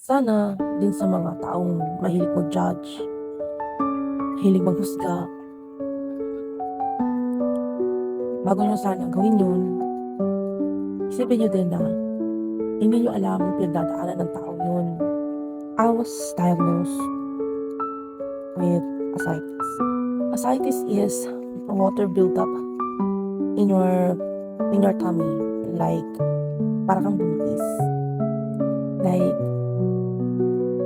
Sana din sa mga taong mahilig mag-judge, mahilig maghusga, bago niyo sana gawin yun, isipin niyo din na hindi niyo alam yung pinagdadaanan ng taong yun. I was diagnosed with ascites. Ascites is a water buildup in your tummy, like para kang buntis. Like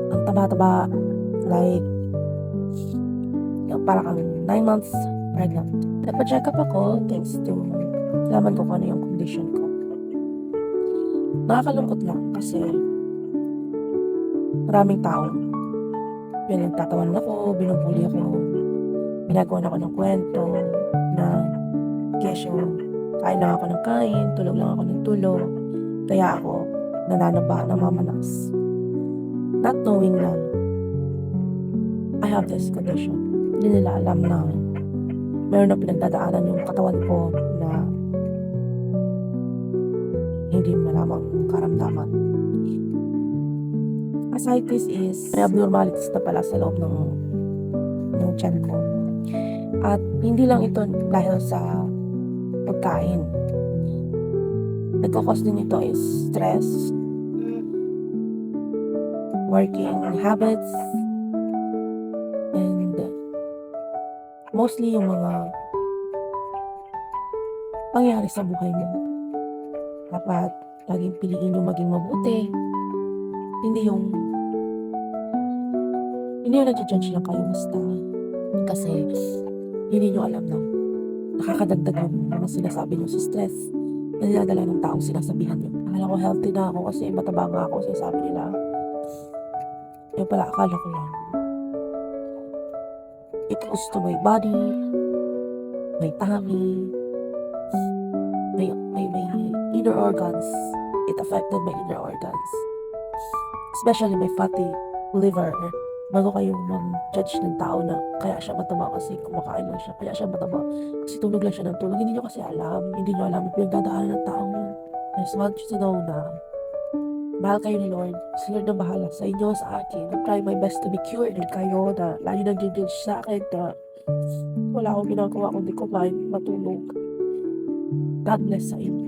ang taba-taba, like para kang 9 months pregnant. Nagpa-check up ako thanks to nalaman ko kung ano yung condition ko. Nakakalungkot lang kasi maraming tao pinagtatawanan ako, binubuli ako, ginagawan ako ng kwento na kesyo kain lang ako ng kain, tulog lang ako ng tulog, kaya ako nananaba, namamanas. Not knowing na I have this condition. Hindi nila alam na meron na pinagdadaanan yung katawan ko na hindi malamang karamdaman. Ascites is may abnormalities na pala sa loob ng tiyan ko. At hindi lang ito dahil sa pagkain. Nagkakos din ito is stress, working habits, and mostly yung mga pangyayari sa buhay mo. Dapat laging piliin yung maging mabuti. Hindi yung nag-judge lang kayo basta. Kasi hindi nyo alam na nakakadagdag yung mga sinasabi nyo sa stress na niladala ng taong sinasabihan nyo. Akala ko healthy na ako kasi mataba nga ako, sinasabi nila. Yung pala akala ko lang. It goes to my body, my tummy, my inner organs. It affected my inner organs. Especially my fatty liver. Bago kayong mag-judge ng tao na kaya siya mataba kasi kumakain lang siya, kaya siya mataba kasi tulog lang siya ng tulog. Hindi nyo kasi alam, hindi nyo alam yung pinagdadaanan ng taong yun. I just want you to know na mahal kayo ni Lord. Si Lord na bahala sa inyo, sa akin. I'll try my best to be cured kayo na lagi nag-judge sa akin na wala akong ginagawa kundi kumain, matulog. God bless sa inyo.